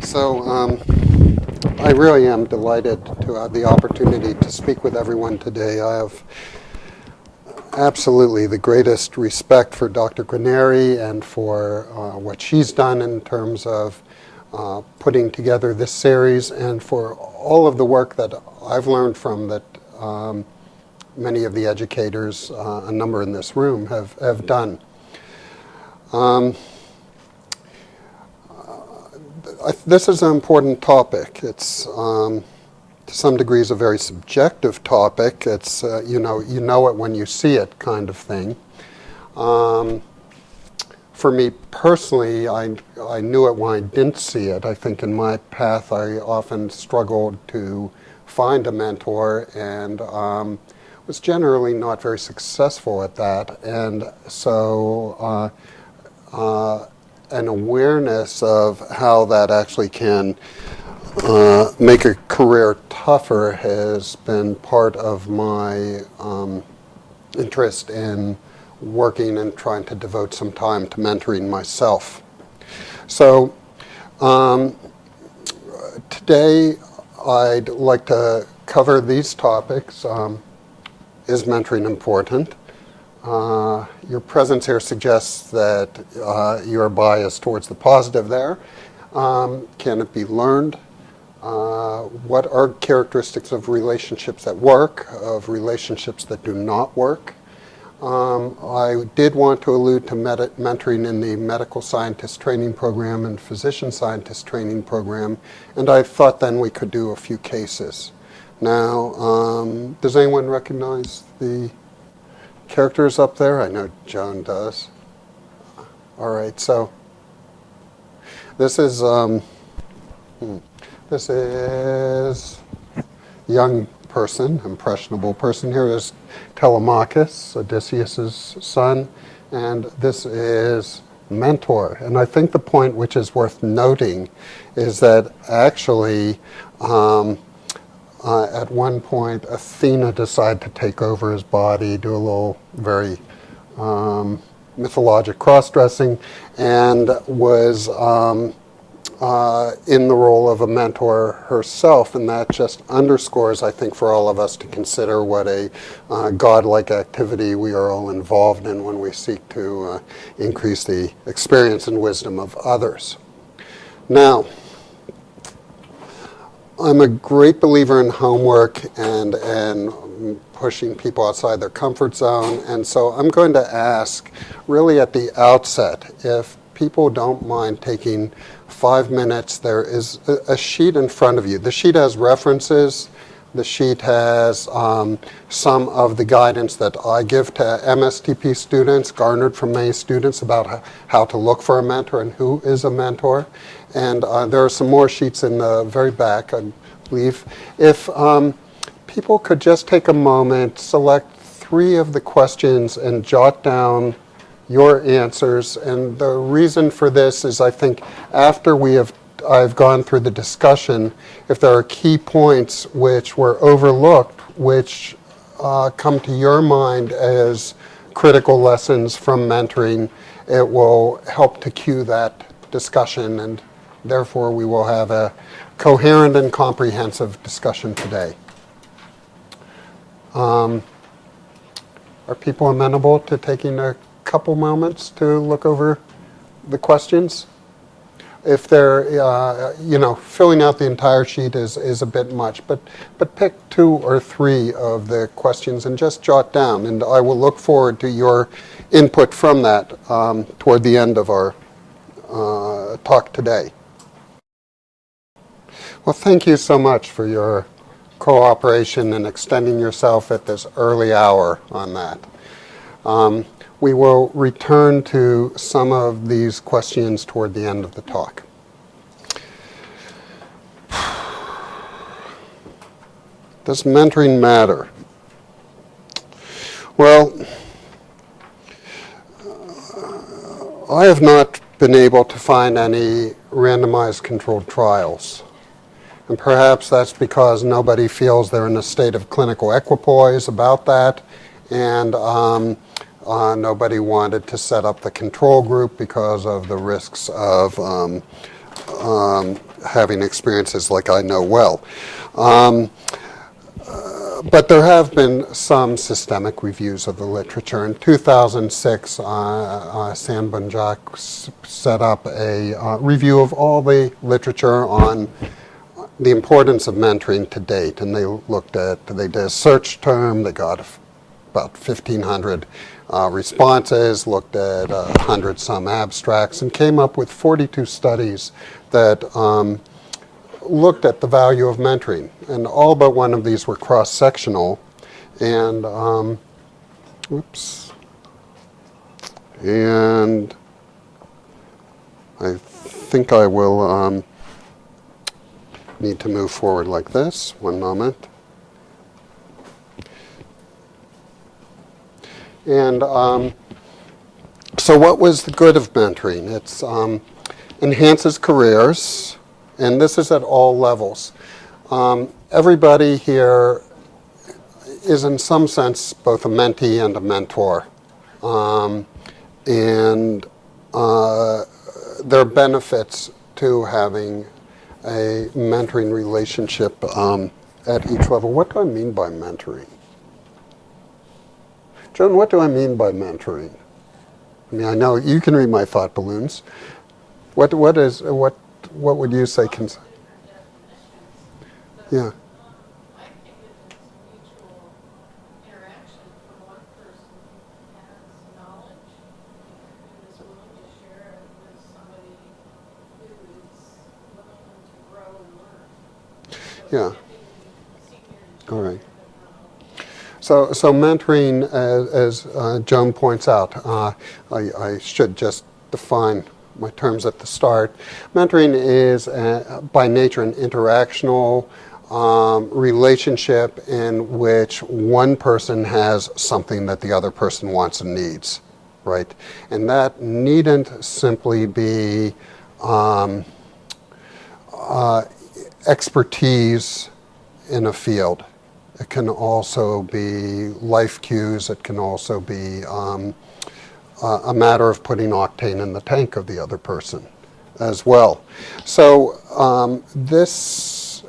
I really am delighted to have the opportunity to speak with everyone today. I have absolutely the greatest respect for Dr. Graneri and for what she's done in terms of putting together this series, and for all of the work that I've learned from that many of the educators, a number in this room, have done. This is an important topic. It's to some degrees a very subjective topic. It's you know it when you see it kind of thing. For me personally, I knew it when I didn't see it. I think in my path I often struggled to find a mentor and was generally not very successful at that. And so an awareness of how that actually can make a career tougher has been part of my interest in working and trying to devote some time to mentoring myself. So today I'd like to cover these topics. Is mentoring important? Your presence here suggests that you're biased towards the positive there. Can it be learned? What are characteristics of relationships that work, of relationships that do not work? I did want to allude to mentoring in the medical scientist training program and physician scientist training program, and I thought then we could do a few cases. Now, does anyone recognize the characters up there? I know Joan does. All right, so this is young person, impressionable person. Here is Telemachus, Odysseus's son, and this is mentor. And I think the point which is worth noting is that actually at one point Athena decided to take over his body, do a little very mythologic cross-dressing, and was in the role of a mentor herself, and that just underscores, I think, for all of us to consider what a godlike activity we are all involved in when we seek to increase the experience and wisdom of others. Now, I'm a great believer in homework and pushing people outside their comfort zone, and so I'm going to ask, really at the outset, if people don't mind taking 5 minutes. There is a sheet in front of you. The sheet has references. The sheet has some of the guidance that I give to MSTP students, garnered from many students, about how to look for a mentor and who is a mentor. And there are some more sheets in the very back, I believe. If people could just take a moment, select 3 of the questions and jot down your answers. And the reason for this is, I think, after I've gone through the discussion, if there are key points which were overlooked, which come to your mind as critical lessons from mentoring, it will help to cue that discussion, and therefore we will have a coherent and comprehensive discussion today. Are people amenable to taking a couple moments to look over the questions? If they're, filling out the entire sheet is a bit much, but pick 2 or 3 of the questions and just jot down, and I will look forward to your input from that toward the end of our talk today. Well, thank you so much for your cooperation and extending yourself at this early hour on that. We will return to some of these questions toward the end of the talk. Does mentoring matter? Well, I have not been able to find any randomized controlled trials. And perhaps that's because nobody feels they're in a state of clinical equipoise about that, and nobody wanted to set up the control group because of the risks of having experiences like I know well. But there have been some systemic reviews of the literature. In 2006, San Bunjak set up a review of all the literature on the importance of mentoring to date. And they did a search term, they got about 1,500 responses, looked at 100 some abstracts, and came up with 42 studies that looked at the value of mentoring, and all but one of these were cross-sectional, and and I think I will need to move forward like this. One moment. And so what was the good of mentoring? It's enhances careers, and this is at all levels. Everybody here is in some sense both a mentee and a mentor. And there are benefits to having a mentoring relationship at each level. What do I mean by mentoring? Joan, what do I mean by mentoring? I mean, I know you can read my thought balloons. What would you say? Yeah. I think it's mutual interaction from one person who has knowledge and is willing to share it with somebody who is willing to grow and learn. So Yeah. senior All right. So mentoring, as Joan points out, I should just define my terms at the start. Mentoring is, by nature, an interactional relationship in which one person has something that the other person wants and needs, right? And that needn't simply be expertise in a field. It can also be life cues. It can also be a matter of putting octane in the tank of the other person as well. So these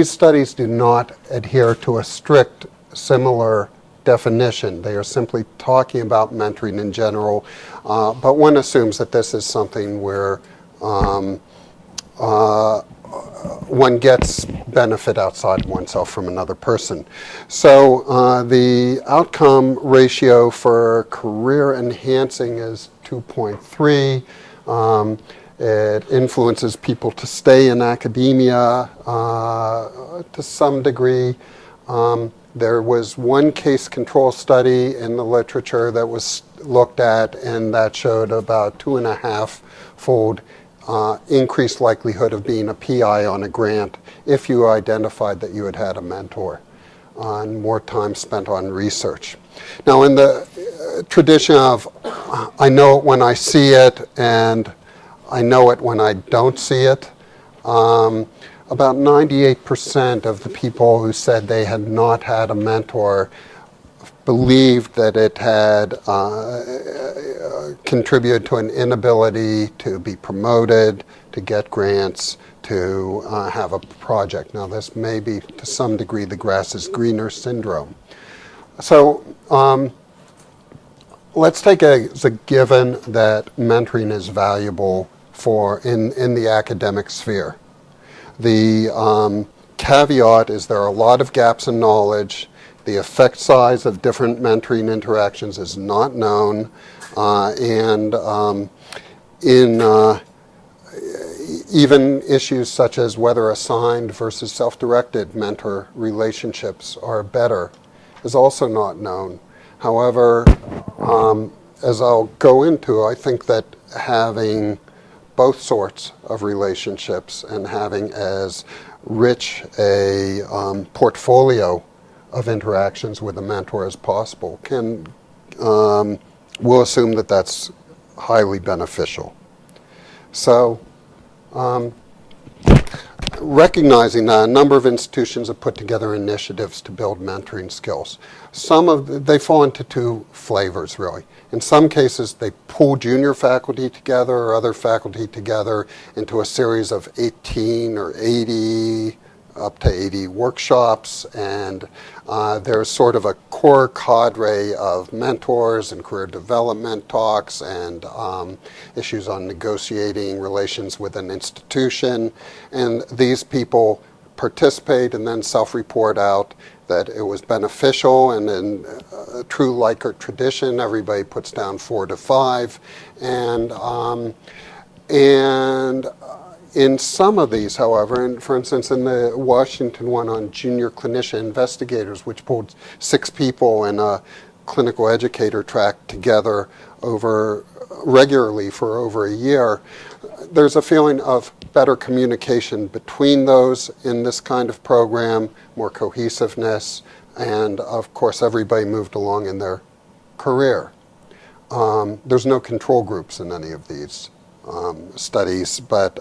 studies do not adhere to a strict similar definition. They are simply talking about mentoring in general, but one assumes that this is something where one gets benefit outside oneself from another person. So the outcome ratio for career enhancing is 2.3. It influences people to stay in academia to some degree. There was one case control study in the literature that was looked at, and that showed about 2.5-fold increased likelihood of being a PI on a grant if you identified that you had had a mentor, and more time spent on research. Now, in the tradition of I know it when I see it and I know it when I don't see it, about 98% of the people who said they had not had a mentor believed that it had contributed to an inability to be promoted, to get grants, to have a project. Now, this may be, to some degree, the grass is greener syndrome. So let's take as a given that mentoring is valuable in the academic sphere. The caveat is there are a lot of gaps in knowledge. The effect size of different mentoring interactions is not known, and even issues such as whether assigned versus self-directed mentor relationships are better is also not known. However, as I'll go into, I think that having both sorts of relationships and having as rich a portfolio of interactions with a mentor as possible we'll assume that that's highly beneficial. So recognizing that a number of institutions have put together initiatives to build mentoring skills. They fall into two flavors, really. In some cases, they pull junior faculty together or other faculty together into a series of 18 or 80, up to 80 workshops, and there's sort of a core cadre of mentors and career development talks and issues on negotiating relations with an institution. And these people participate and then self-report out that it was beneficial, and in true Likert tradition, everybody puts down 4 to 5. And in some of these, however, and for instance, in the Washington one on junior clinician investigators, which pulled 6 people in a clinical educator track together regularly for over a year, there's a feeling of better communication between those in this kind of program, more cohesiveness, and of course everybody moved along in their career. There's no control groups in any of these studies, but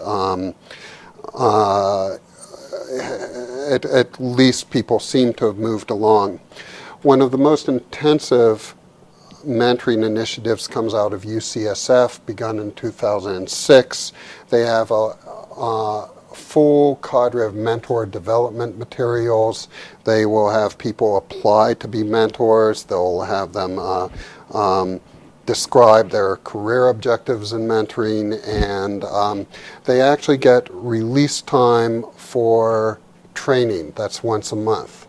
at least people seem to have moved along. One of the most intensive mentoring initiatives comes out of UCSF, begun in 2006. They have a full cadre of mentor development materials. They will have people apply to be mentors. They'll have them describe their career objectives in mentoring, and they actually get release time for training. That's once a month.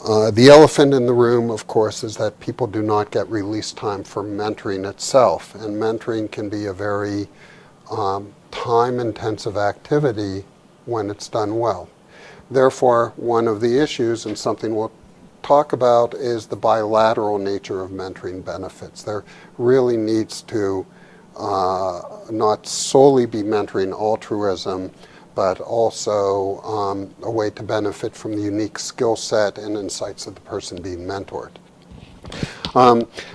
The elephant in the room, of course, is that people do not get release time for mentoring itself, and mentoring can be a very time-intensive activity when it's done well. Therefore, one of the issues, and something we'll talk about, is the bilateral nature of mentoring benefits. There really needs to not solely be mentoring altruism, but also a way to benefit from the unique skill set and insights of the person being mentored.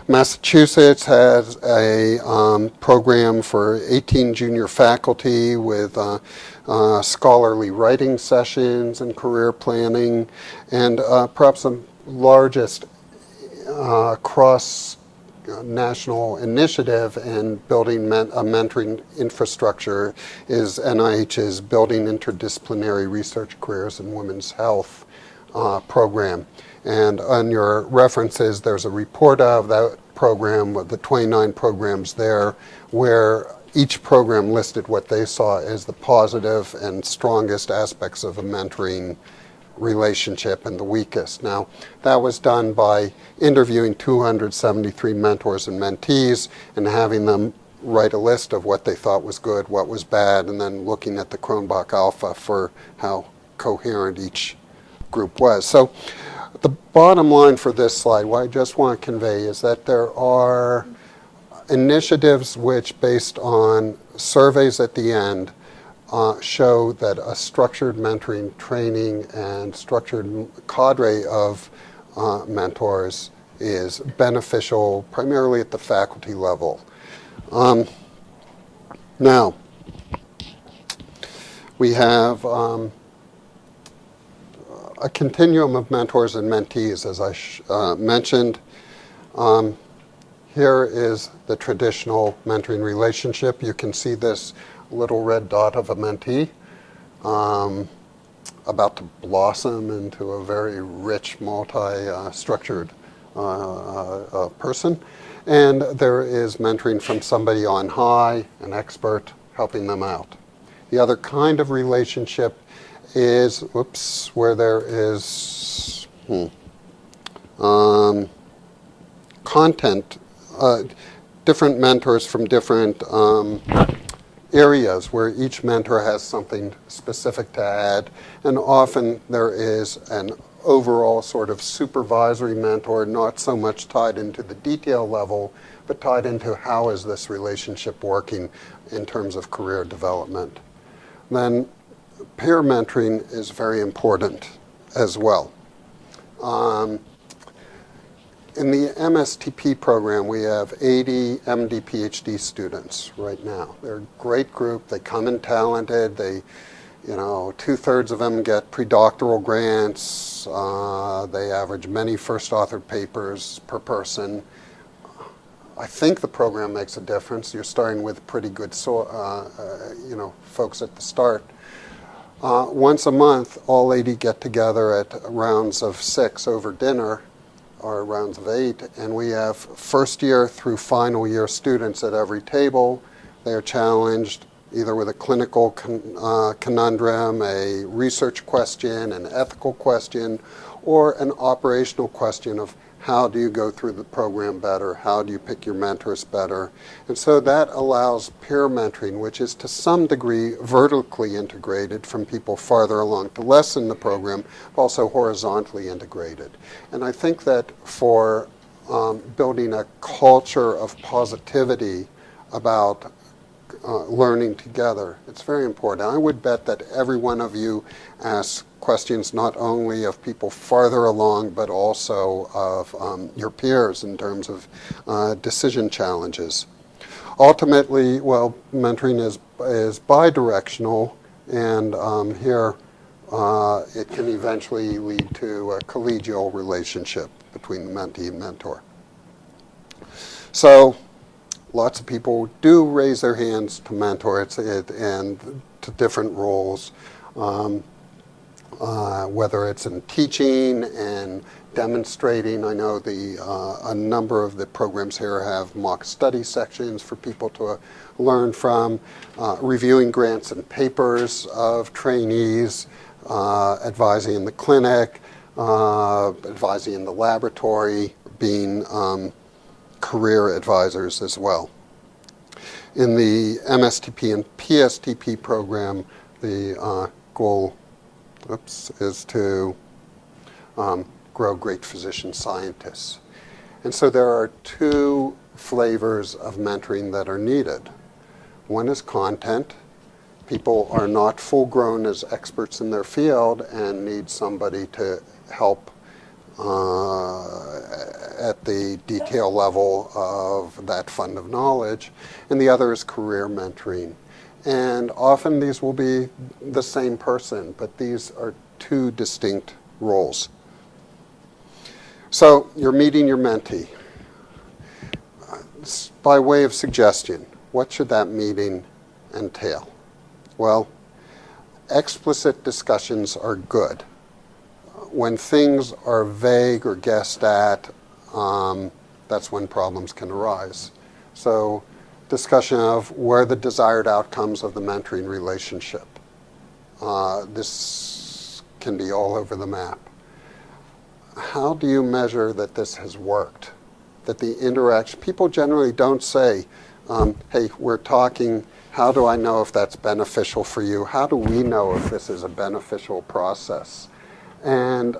Massachusetts has a program for 18 junior faculty with scholarly writing sessions and career planning, and perhaps the largest cross-national initiative in building a mentoring infrastructure is NIH's Building Interdisciplinary Research Careers in Women's Health program. And on your references, there's a report of that program, with the 29 programs there, where each program listed what they saw as the positive and strongest aspects of a mentoring relationship and the weakest. Now, that was done by interviewing 273 mentors and mentees and having them write a list of what they thought was good, what was bad, and then looking at the Cronbach alpha for how coherent each group was. So the bottom line for this slide, what I just want to convey, is that there are initiatives which, based on surveys at the end, show that a structured mentoring training and structured cadre of mentors is beneficial primarily at the faculty level. Now, we have a continuum of mentors and mentees, as I mentioned. Here is the traditional mentoring relationship. You can see this little red dot of a mentee about to blossom into a very rich, multi-structured person. And there is mentoring from somebody on high, an expert, helping them out. The other kind of relationship is, where there is content, different mentors from different areas where each mentor has something specific to add, and often there is an overall sort of supervisory mentor, not so much tied into the detail level, but tied into how is this relationship working in terms of career development. Then peer mentoring is very important as well. In the MSTP program, we have 80 MD PhD students right now. They're a great group. They come in talented. They 2/3 of them get predoctoral grants. They average many first authored papers per person. I think the program makes a difference. You're starting with pretty good, folks at the start. Once a month, all 80 get together at rounds of 6 over dinner, or rounds of 8, and we have first year through final year students at every table. They are challenged either with a clinical conundrum, a research question, an ethical question, or an operational question of how do you go through the program better, how do you pick your mentors better. And so that allows peer mentoring, which is to some degree vertically integrated from people farther along to lessen the program, but also horizontally integrated. And I think that for building a culture of positivity about learning together, it's very important. I would bet that every one of you asks questions not only of people farther along, but also of your peers in terms of decision challenges. Ultimately, well, mentoring is bidirectional, and here it can eventually lead to a collegial relationship between the mentee and mentor. So lots of people do raise their hands to mentor and to different roles, whether it's in teaching and demonstrating. I know a number of the programs here have mock study sections for people to learn from, reviewing grants and papers of trainees, advising in the clinic, advising in the laboratory, being career advisors as well. In the MSTP and PSTP program, the goal is to grow great physician scientists. And so there are two flavors of mentoring that are needed. One is content. People are not full grown as experts in their field and need somebody to help at the detail level of that fund of knowledge. And the other is career mentoring. And often these will be the same person, but these are two distinct roles. So you're meeting your mentee. By way of suggestion, what should that meeting entail? Well, explicit discussions are good. When things are vague or guessed at, that's when problems can arise. So discussion of where the desired outcomes of the mentoring relationship. This can be all over the map. How do you measure that this has worked? That the interaction, people generally don't say, hey, we're talking, how do I know if that's beneficial for you? How do we know if this is a beneficial process? And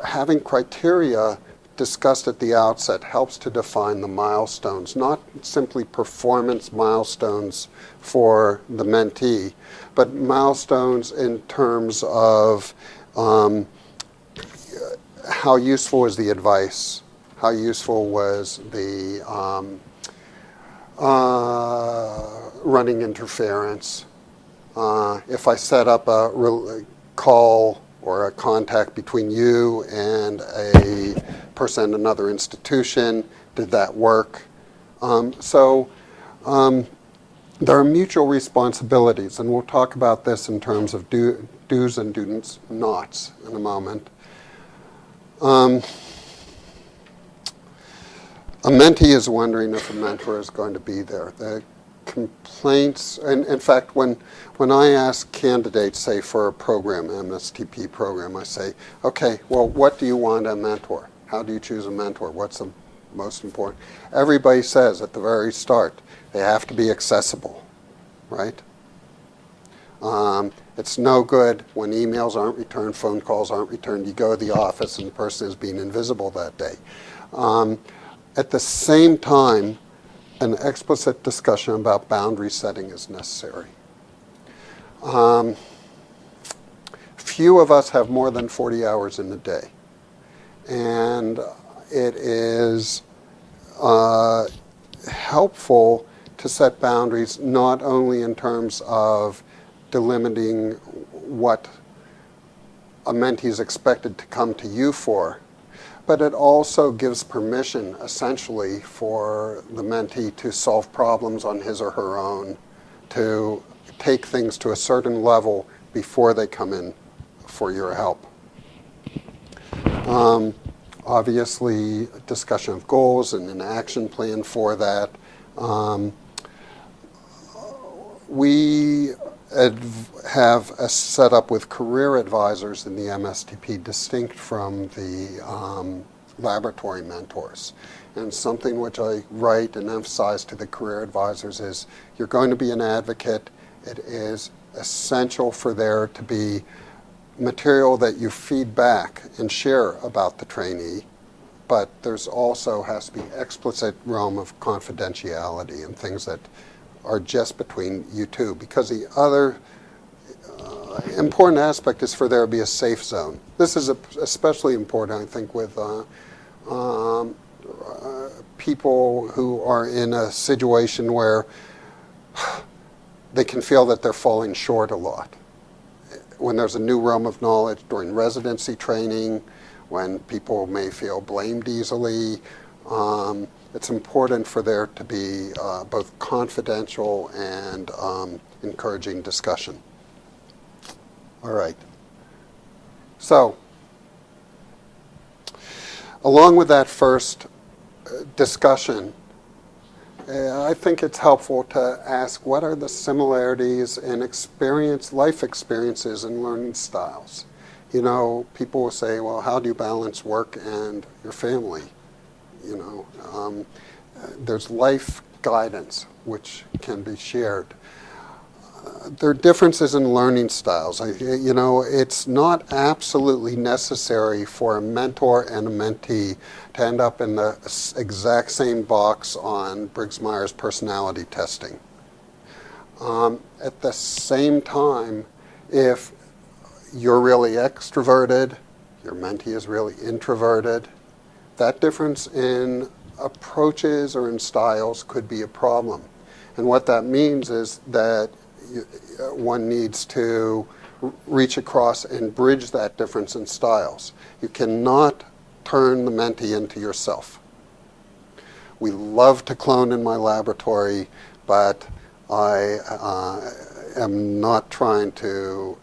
having criteria discussed at the outset helps to define the milestones, not simply performance milestones for the mentee, but milestones in terms of how useful was the advice, how useful was the running interference. If I set up a call or a contact between you and a person in another institution, did that work? So there are mutual responsibilities, and we'll talk about this in terms of do's and do nots in a moment. A mentee is wondering if a mentor is going to be there. The complaints, and in fact, when I ask candidates, say for a program, MSTP program, I say, okay, well, what do you want a mentor? How do you choose a mentor? What's the most important? Everybody says at the very start, they have to be accessible, right? It's no good when emails aren't returned, phone calls aren't returned, you go to the office and the person is being invisible that day. At the same time, an explicit discussion about boundary setting is necessary. Few of us have more than 40 hours in a day. And it is helpful to set boundaries not only in terms of delimiting what a mentee is expected to come to you for, but it also gives permission, essentially, for the mentee to solve problems on his or her own, to take things to a certain level before they come in for your help. Obviously, discussion of goals and an action plan for that. We have a setup with career advisors in the MSTP distinct from the laboratory mentors. And something which I write and emphasize to the career advisors is you're going to be an advocate. It is essential for there to be material that you feed back and share about the trainee, but there's also has to be explicit realm of confidentiality and things that are just between you two, because the other important aspect is for there to be a safe zone. This is especially important, I think, with people who are in a situation where they can feel that they're falling short a lot. When there's a new realm of knowledge during residency training, when people may feel blamed easily, it's important for there to be both confidential and encouraging discussion. All right. So, along with that first discussion, I think it's helpful to ask what are the similarities in life experiences and learning styles. You know, people will say, well, how do you balance work and your family? You know, there's life guidance which can be shared. There are differences in learning styles. You know, it's not absolutely necessary for a mentor and a mentee to end up in the exact same box on Briggs-Myers personality testing. At the same time, if you're really extroverted, your mentee is really introverted, that difference in approaches or in styles could be a problem. And what that means is that one needs to reach across and bridge that difference in styles. You cannot turn the mentee into yourself. We love to clone in my laboratory, but I am not trying to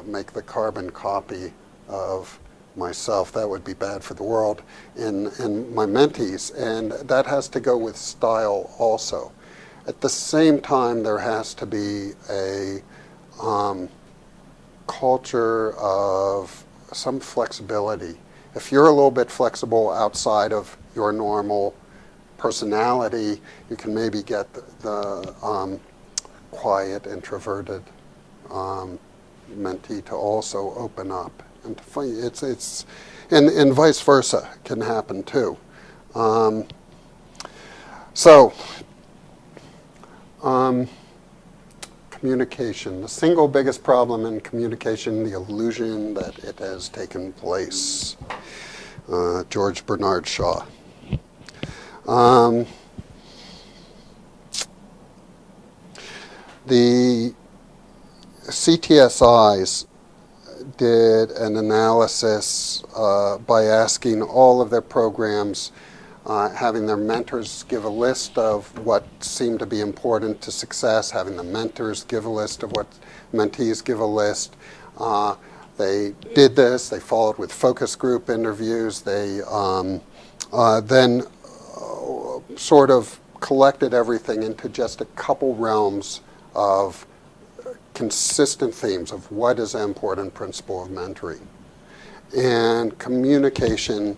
make the carbon copy of myself. That would be bad for the world in my mentees, and that has to go with style also. At the same time, there has to be a culture of some flexibility. If you're a little bit flexible outside of your normal personality, you can maybe get the quiet, introverted mentee to also open up. And and vice versa can happen too. Communication. The single biggest problem in communication, the illusion that it has taken place. George Bernard Shaw. The CTSIs did an analysis by asking all of their programs, having their mentors give a list of what seemed to be important to success, having the mentors give a list of what mentees give a list. They did this, they followed with focus group interviews, they then sort of collected everything into just a couple realms of consistent themes of what is an important principle of mentoring. And communication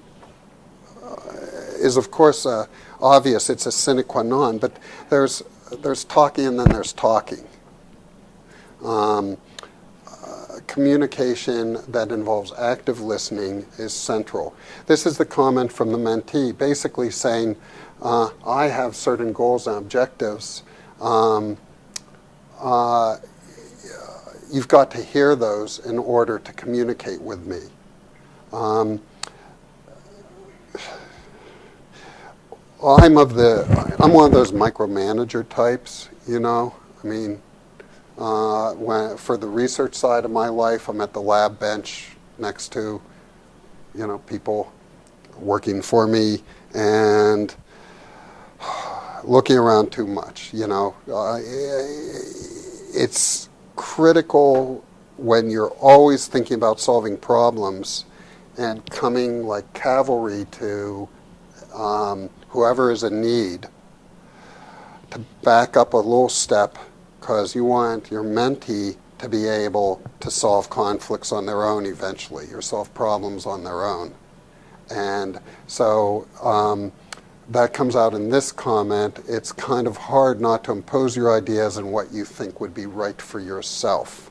is, of course, obvious. It's a sine qua non, but there's talking and then there's talking. Communication that involves active listening is central. This is the comment from the mentee, basically saying, I have certain goals and objectives. You've got to hear those in order to communicate with me. I'm one of those micromanager types, you know. I mean, For the research side of my life, I'm at the lab bench next to, people working for me and looking around too much. It's critical when you're always thinking about solving problems and coming like cavalry to whoever is in need to back up a little step, because you want your mentee to be able to solve conflicts on their own eventually, or solve problems on their own. And so that comes out in this comment. It's kind of hard not to impose your ideas and what you think would be right for yourself.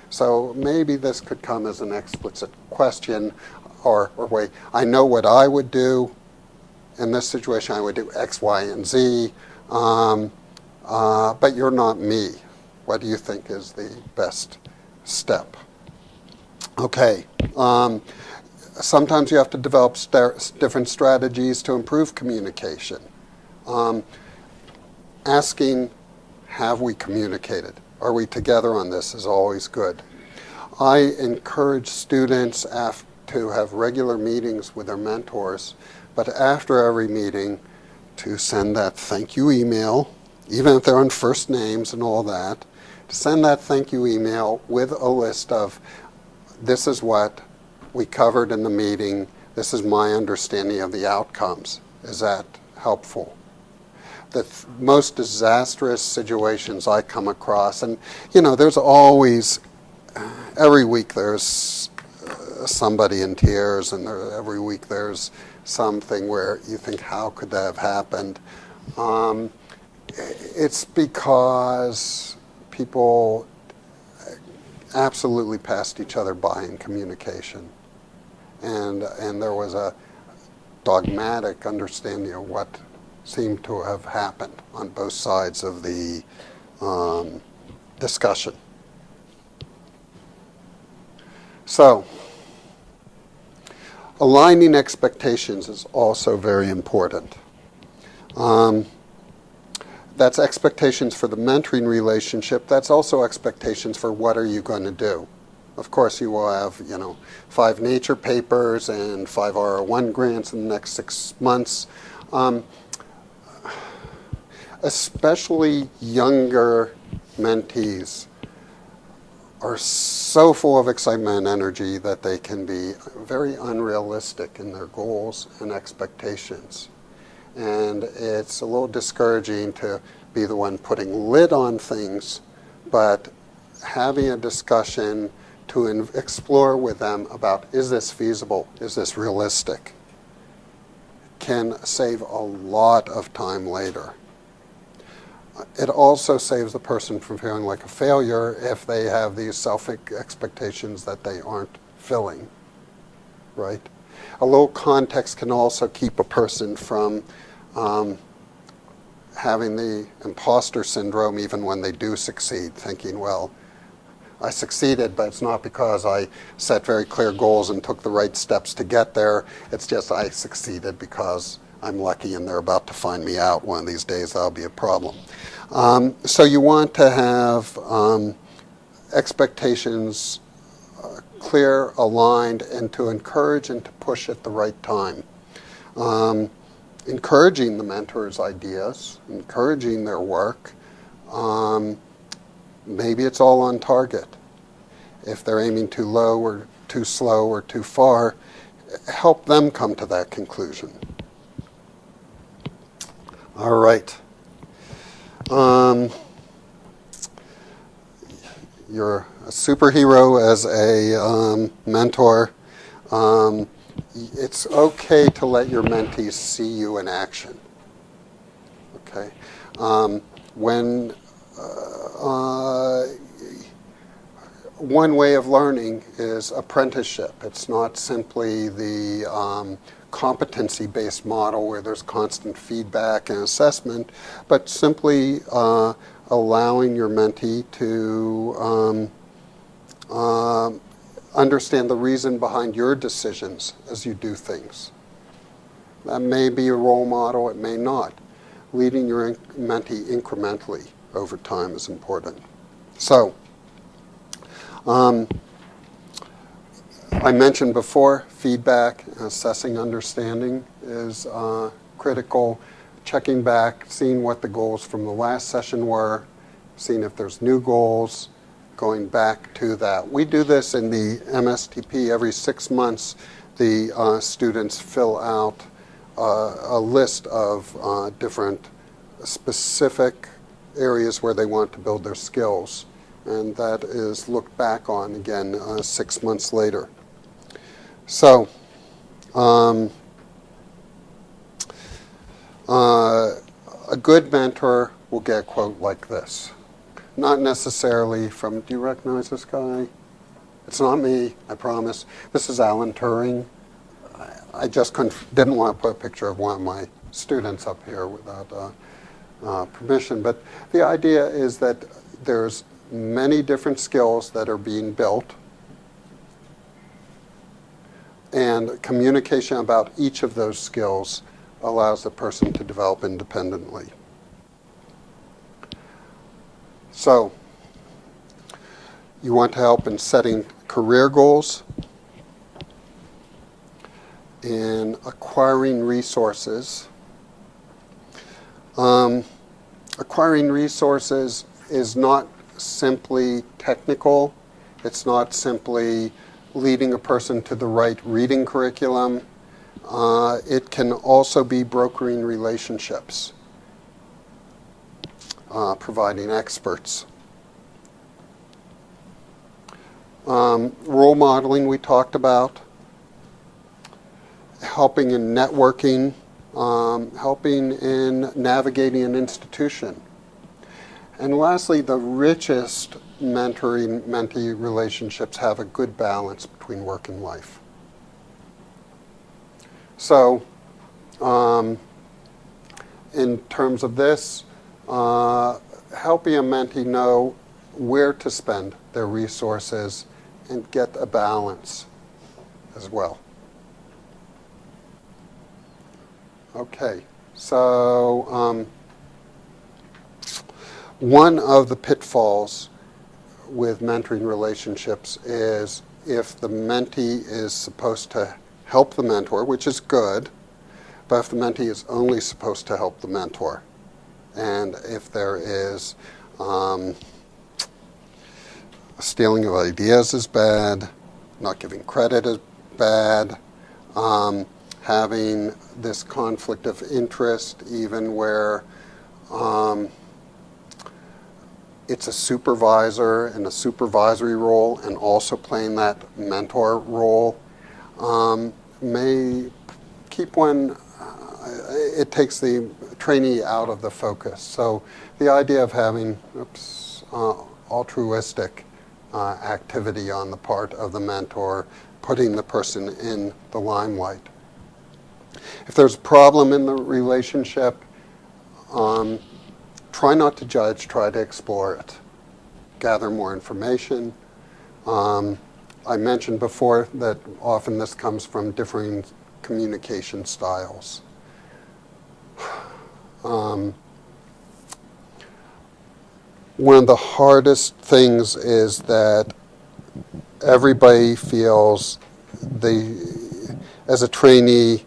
So maybe this could come as an explicit question, or wait, I know what I would do in this situation. I would do X, Y, and Z, but you're not me. What do you think is the best step? Okay. Sometimes you have to develop different strategies to improve communication. Asking, have we communicated? Are we together on this is always good. I encourage students to have regular meetings with their mentors, but after every meeting to send that thank you email, even if they're on first names and all that, to send that thank you email with a list of, this is what we covered in the meeting, this is my understanding of the outcomes. Is that helpful? The most disastrous situations I come across, and there's always, every week there's somebody in tears, and every week there's something where you think, how could that have happened? It's because people absolutely passed each other by in communication. And there was a dogmatic understanding of what seemed to have happened on both sides of the discussion. So, aligning expectations is also very important. That's expectations for the mentoring relationship. That's also expectations for what are you going to do. Of course, you will have, 5 nature papers and 5 R01 grants in the next 6 months. Especially younger mentees are so full of excitement and energy that they can be very unrealistic in their goals and expectations. And it's a little discouraging to be the one putting lid on things, but having a discussion to explore with them about, is this feasible? Is this realistic? Can save a lot of time later. It also saves the person from feeling like a failure if they have these self-expectations that they aren't filling, right? A little context can also keep a person from having the imposter syndrome even when they do succeed, thinking, well, I succeeded, but it's not because I set very clear goals and took the right steps to get there. It's just I succeeded because I'm lucky and they're about to find me out one of these days. That'll be a problem. So you want to have expectations clear, aligned, and to encourage and to push at the right time. Encouraging the mentor's ideas, encouraging their work. Maybe it's all on target. If they're aiming too low or too slow or too far, help them come to that conclusion. All right. You're a superhero as a mentor. It's okay to let your mentees see you in action. Okay. One way of learning is apprenticeship. It's not simply the competency-based model where there's constant feedback and assessment, but simply allowing your mentee to understand the reason behind your decisions as you do things. That may be a role model, it may not. Leading your mentee incrementally over time is important. So, I mentioned before, feedback, assessing understanding is critical. Checking back, seeing what the goals from the last session were, seeing if there's new goals, going back to that. We do this in the MSTP every 6 months. The students fill out a list of different specific areas where they want to build their skills. And that is looked back on again 6 months later. So, a good mentor will get a quote like this. Not necessarily from, do you recognize this guy? It's not me, I promise. This is Alan Turing. I just didn't want to put a picture of one of my students up here without permission. But the idea is that there's many different skills that are being built, and communication about each of those skills allows the person to develop independently. So, you want to help in setting career goals, in acquiring resources. Acquiring resources is not simply technical. It's not simply leading a person to the right reading curriculum. It can also be brokering relationships, providing experts. Role modeling we talked about, helping in networking, helping in navigating an institution. And lastly, the richest mentoring-mentee relationships have a good balance between work and life. So, in terms of this, helping a mentee know where to spend their resources and get a balance as well. Okay, so one of the pitfalls with mentoring relationships is if the mentee is supposed to help the mentor, which is good, but if the mentee is only supposed to help the mentor, and if there is stealing of ideas is bad, not giving credit is bad, having this conflict of interest even where it's a supervisor in a supervisory role and also playing that mentor role, may keep one, it takes the trainee out of the focus. So the idea of having altruistic activity on the part of the mentor, putting the person in the limelight. If there's a problem in the relationship, try not to judge, try to explore it. Gather more information. I mentioned before that often this comes from differing communication styles. One of the hardest things is that everybody feels as a trainee,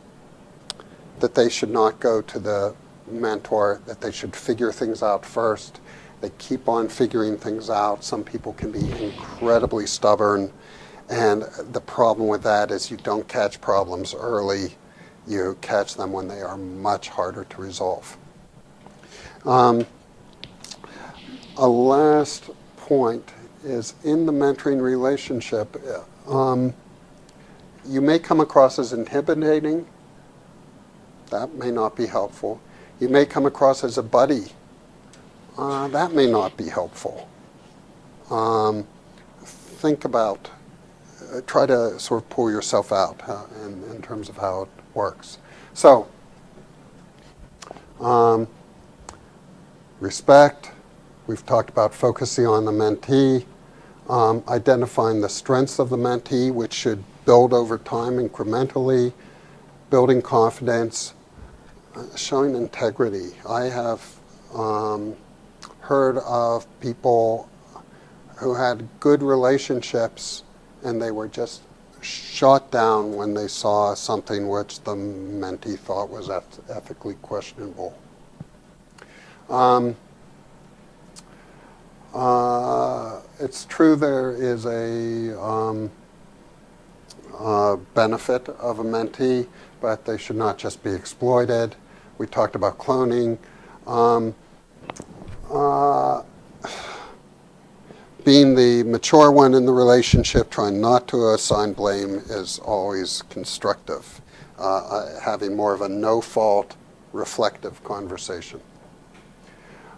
that they should not go to the mentor, that they should figure things out first. They keep on figuring things out. Some people can be incredibly stubborn, and the problem with that is you don't catch problems early. You catch them when they are much harder to resolve. A last point is in the mentoring relationship, you may come across as intimidating. That may not be helpful. You may come across as a buddy. That may not be helpful. Think about, try to sort of pull yourself out in terms of how it works. So, respect. We've talked about focusing on the mentee, identifying the strengths of the mentee, which should build over time incrementally, building confidence, showing integrity. I have heard of people who had good relationships, and they were just shot down when they saw something which the mentee thought was ethically questionable. It's true there is a benefit of a mentee, but they should not just be exploited. We talked about cloning. Being the mature one in the relationship, trying not to assign blame is always constructive. Having more of a no-fault, reflective conversation.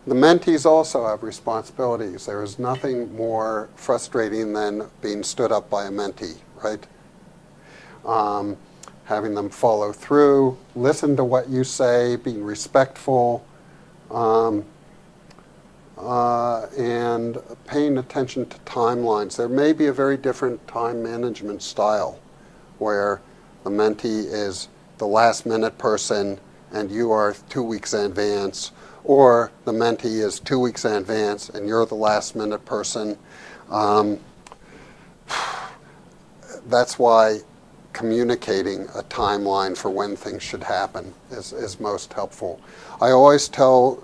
The mentees also have responsibilities. There is nothing more frustrating than being stood up by a mentee, right? Having them follow through, listen to what you say, being respectful, and paying attention to timelines. There may be a very different time management style where the mentee is the last minute person and you are 2 weeks in advance, or the mentee is 2 weeks in advance and you're the last minute person. That's why communicating a timeline for when things should happen is most helpful. I always tell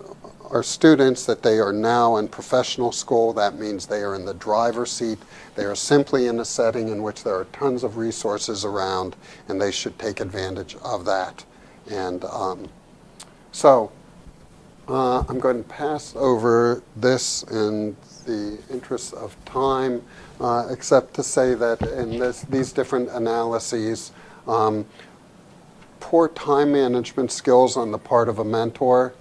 our students that they are now in professional school. That means they are in the driver's seat. They are simply in a setting in which there are tons of resources around, and they should take advantage of that. And so I'm going to pass over this in the interest of time, except to say that in these different analyses, poor time management skills on the part of a mentor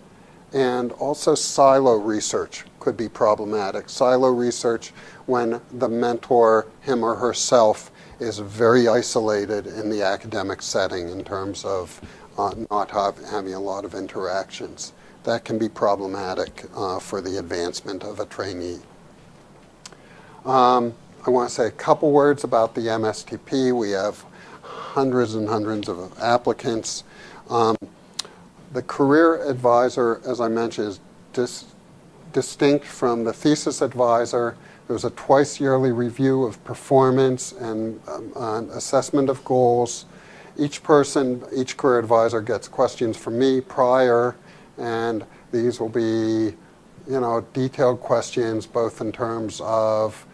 and also silo research could be problematic. Silo research when the mentor, him or herself, is very isolated in the academic setting in terms of not having a lot of interactions. That can be problematic for the advancement of a trainee. I want to say a couple words about the MSTP. We have hundreds and hundreds of applicants. The career advisor, as I mentioned, is distinct from the thesis advisor. There's a twice yearly review of performance and assessment of goals. Each career advisor gets questions from me prior, and these will be, detailed questions both in terms of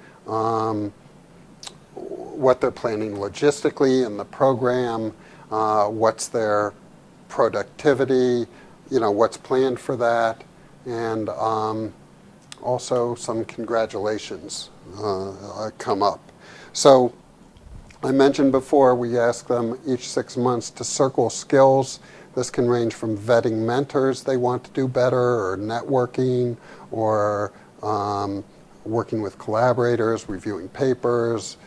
what they're planning logistically in the program, what's their productivity, what's planned for that, and also some congratulations come up. So I mentioned before we ask them each 6 months to circle skills. This can range from vetting mentors they want to do better, or networking, or working with collaborators, reviewing papers,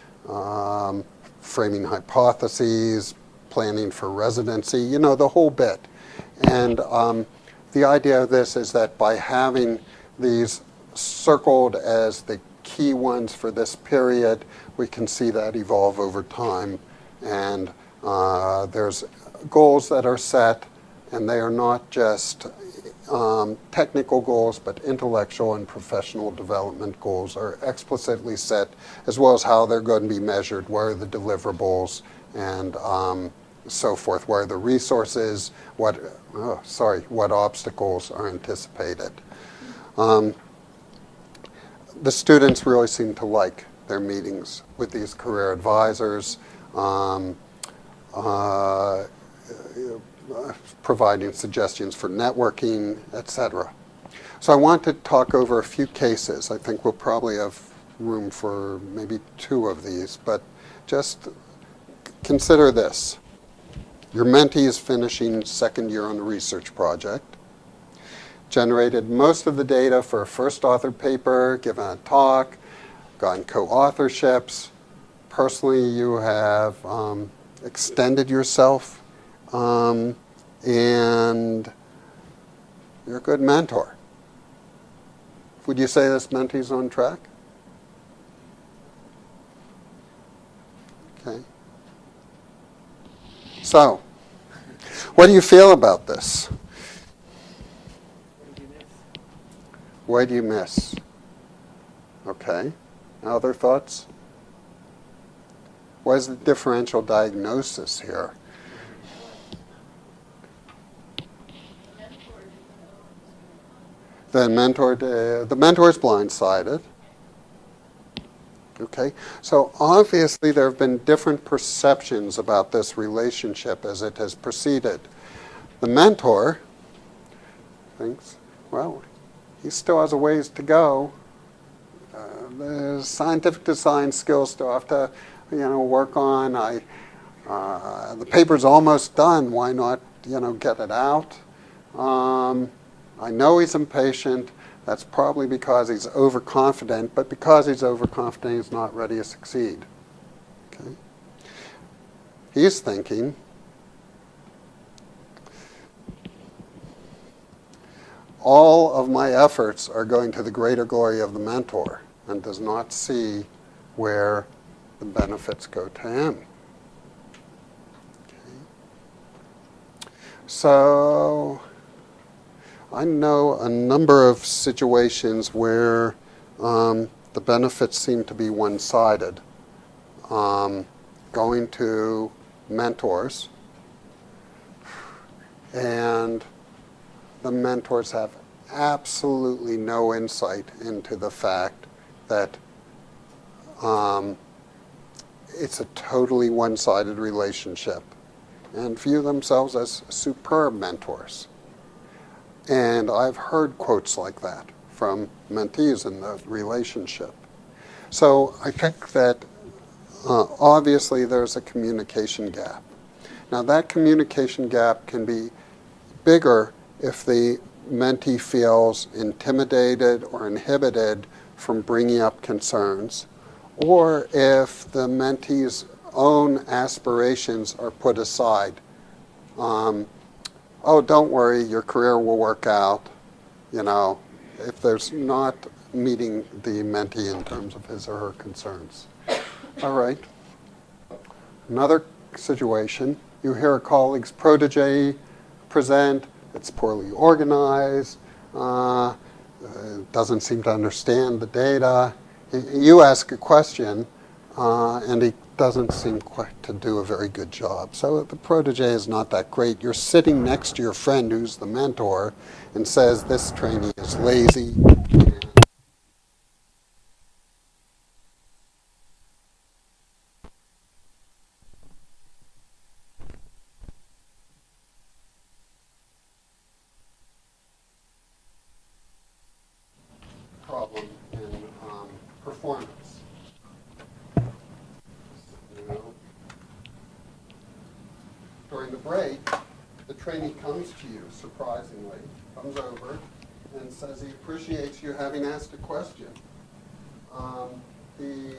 framing hypotheses, planning for residency, the whole bit. And the idea of this is that by having these circled as the key ones for this period, we can see that evolve over time. And there's goals that are set, and they are not just technical goals, but intellectual and professional development goals are explicitly set, as well as how they're going to be measured, where are the deliverables, and so forth, where are the resources, what obstacles are anticipated. The students really seem to like their meetings with these career advisors, providing suggestions for networking, etc. So I want to talk over a few cases. I think we'll probably have room for maybe 2 of these, but just consider this. Your mentee is finishing second year on a research project, generated most of the data for a first authored paper, given a talk, gotten co-authorships. Personally, you have extended yourself, and you're a good mentor. Would you say this mentee's on track? Okay. So, what do you feel about this? What do you miss? Okay. Other thoughts? What is the differential diagnosis here? The mentor is blindsided. Okay, so obviously there have been different perceptions about this relationship as it has proceeded. The mentor thinks, well, he still has a ways to go. The scientific design skills still have to, work on. The paper's almost done. Why not, get it out? I know he's impatient. That's probably because he's overconfident, but because he's overconfident, he's not ready to succeed. Okay? He's thinking, all of my efforts are going to the greater glory of the mentor, and does not see where the benefits go to him. Okay. So I know a number of situations where the benefits seem to be one-sided. Going to mentors, and the mentors have absolutely no insight into the fact that it's a totally one-sided relationship, and view themselves as superb mentors. And I've heard quotes like that from mentees in the relationship. So I think that obviously there's a communication gap. Now that communication gap can be bigger if the mentee feels intimidated or inhibited from bringing up concerns, or if the mentee's own aspirations are put aside. Oh, don't worry, your career will work out, if there's not meeting the mentee in terms of his or her concerns. All right. Another situation, you hear a colleague's protege present, it's poorly organized, doesn't seem to understand the data. You ask a question, and he doesn't seem quite to do a very good job. So the protege is not that great. You're sitting next to your friend who's the mentor and says, this trainee is lazy. Problem in performance. During the break, the trainee comes to you, surprisingly, comes over and says he appreciates you having asked a question. He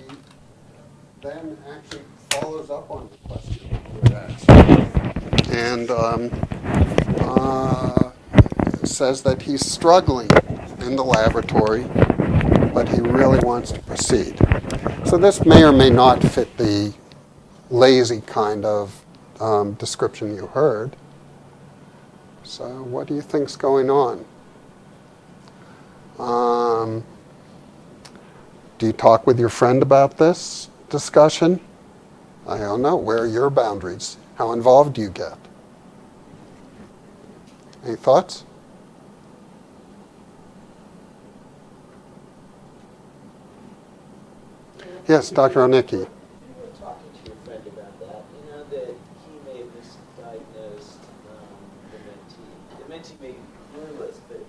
then actually follows up on the question you asked and says that he's struggling in the laboratory, but he really wants to proceed. So this may or may not fit the lazy kind of description you heard. So what do you think's going on? Do you talk with your friend about this discussion? I don't know. Where are your boundaries? How involved do you get? Any thoughts? Yes, Dr. Onicki. You were talking to your friend about that, that he may have misdiagnosed the mentee may be clueless, but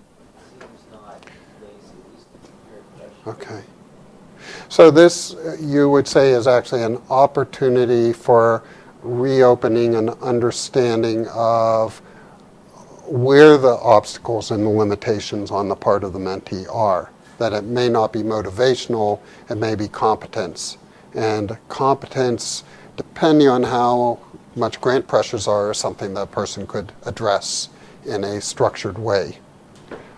seems not lazy, at least in your impression. Okay. So this, you would say, is actually an opportunity for reopening an understanding of where the obstacles and the limitations on the part of the mentee are. That it may not be motivational, it may be competence. And competence, depending on how much grant pressures are, is something that a person could address in a structured way.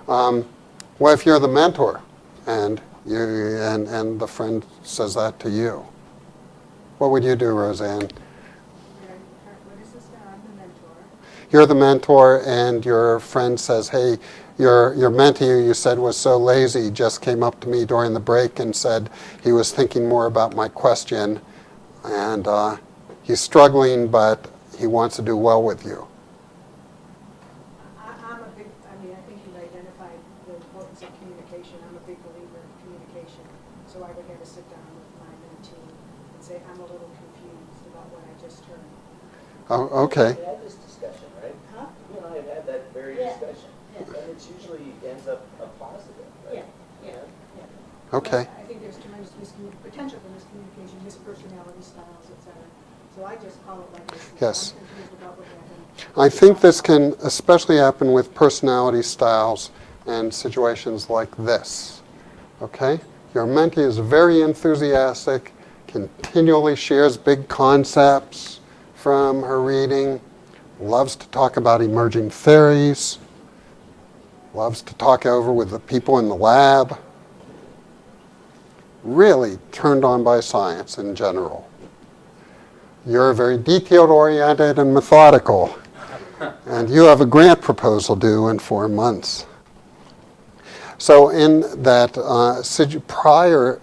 What if you're the mentor and and the friend says that to you? What would you do, Roseanne? What is this now? I'm the mentor. you're the mentor and your friend says, hey, your mentee who you said was so lazy just came up to me during the break and said he was thinking more about my question, and he's struggling, but he wants to do well with you. I'm a big, I mean, I think you've identified the importance of communication. I'm a big believer in communication. So I would have to sit down with my mentee and say, I'm a little confused about what I just heard. Oh, okay. We had this discussion, right? Huh? You and I have had that very Yeah. discussion. Yeah. And it usually ends up a positive, right? Yeah. Okay. But I think there's tremendous potential for miscommunication, mispersonality styles, et cetera. So I just call it like this. Yes. I'm confused about what happened. I think this can especially happen with personality styles and situations like this. Okay? Your mentee is very enthusiastic, continually shares big concepts from her reading, loves to talk about emerging theories, loves to talk over with the people in the lab, really turned on by science in general. You're very detailed-oriented and methodical, and you have a grant proposal due in 4 months. So in that prior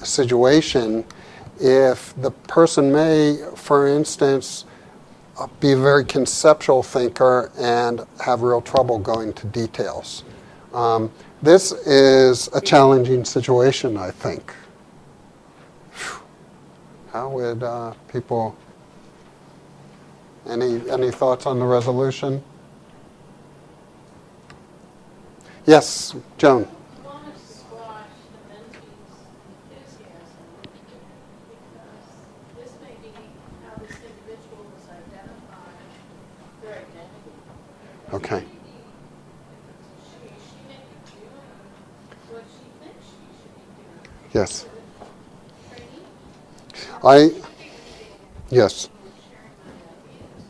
situation, if the person may, for instance, be a very conceptual thinker and have real trouble going to details. This is a challenging situation, I think. How would people, any thoughts on the resolution? Yes, Joan. I want to squash the mentee's enthusiasm because this may be how this individual was identified their identity. Okay. She may be doing what she thinks she should be doing. Yes. Training. Yes. Sharing my ideas.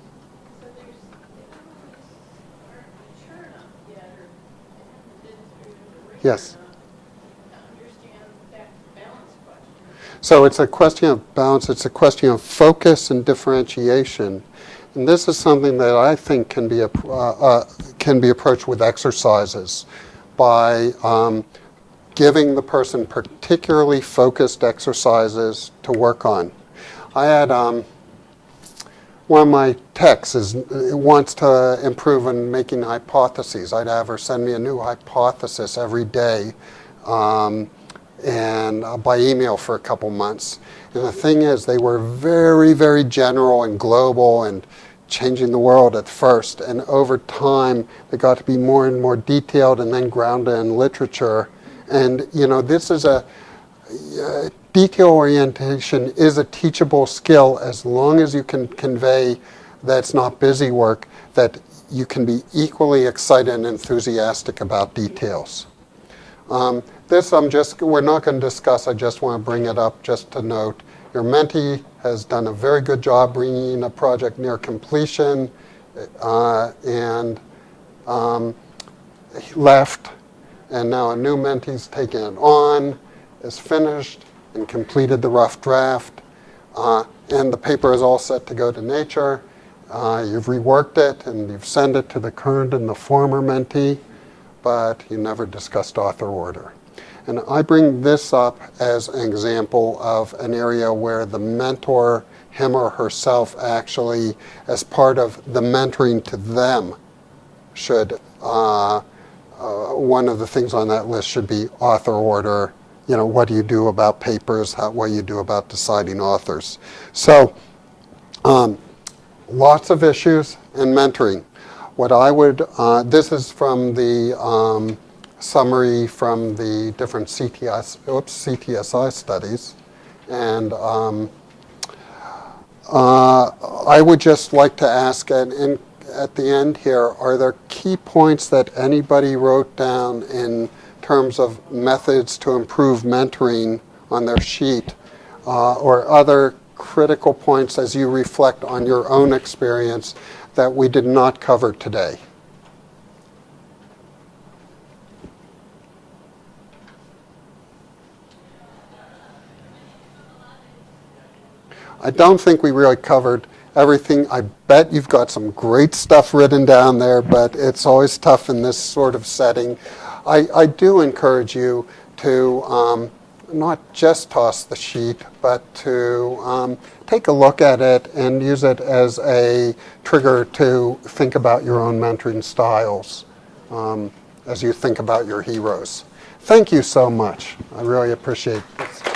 So they don't always aren't mature enough yet, or they haven't been through the rigor Yes. enough to understand that balance question. So it's a question of balance, it's a question of focus and differentiation. And this is something that I think can be approached with exercises by giving the person particularly focused exercises to work on. I had one of my techs wants to improve in making hypotheses. I'd have her send me a new hypothesis every day and by email for a couple months. And the thing is, they were very, very general and global and changing the world at first. And over time, they got to be more and more detailed and then grounded in literature. And, you know, this is detail orientation is a teachable skill as long as you can convey that it's not busy work, that you can be equally excited and enthusiastic about details. This we're not going to discuss, I just want to bring it up just to note. Your mentee has done a very good job bringing a project near completion and he left, and now a new mentee's taking it on, is finished and completed the rough draft, and the paper is all set to go to Nature. You've reworked it and you've sent it to the current and the former mentee, but you never discussed author order. And I bring this up as an example of an area where the mentor, him or herself, actually, as part of the mentoring to them, should, one of the things on that list should be author order. You know, what do you do about papers? What do you do about deciding authors? So, lots of issues in mentoring. What I would, this is from the summary from the different CTSI studies. And I would just like to ask, and at the end here, are there key points that anybody wrote down in terms of methods to improve mentoring on their sheet, or other critical points as you reflect on your own experience that we did not cover today? I don't think we really covered everything. I bet you've got some great stuff written down there, but it's always tough in this sort of setting. I do encourage you to not just toss the sheet, but to take a look at it and use it as a trigger to think about your own mentoring styles as you think about your heroes. Thank you so much. I really appreciate this.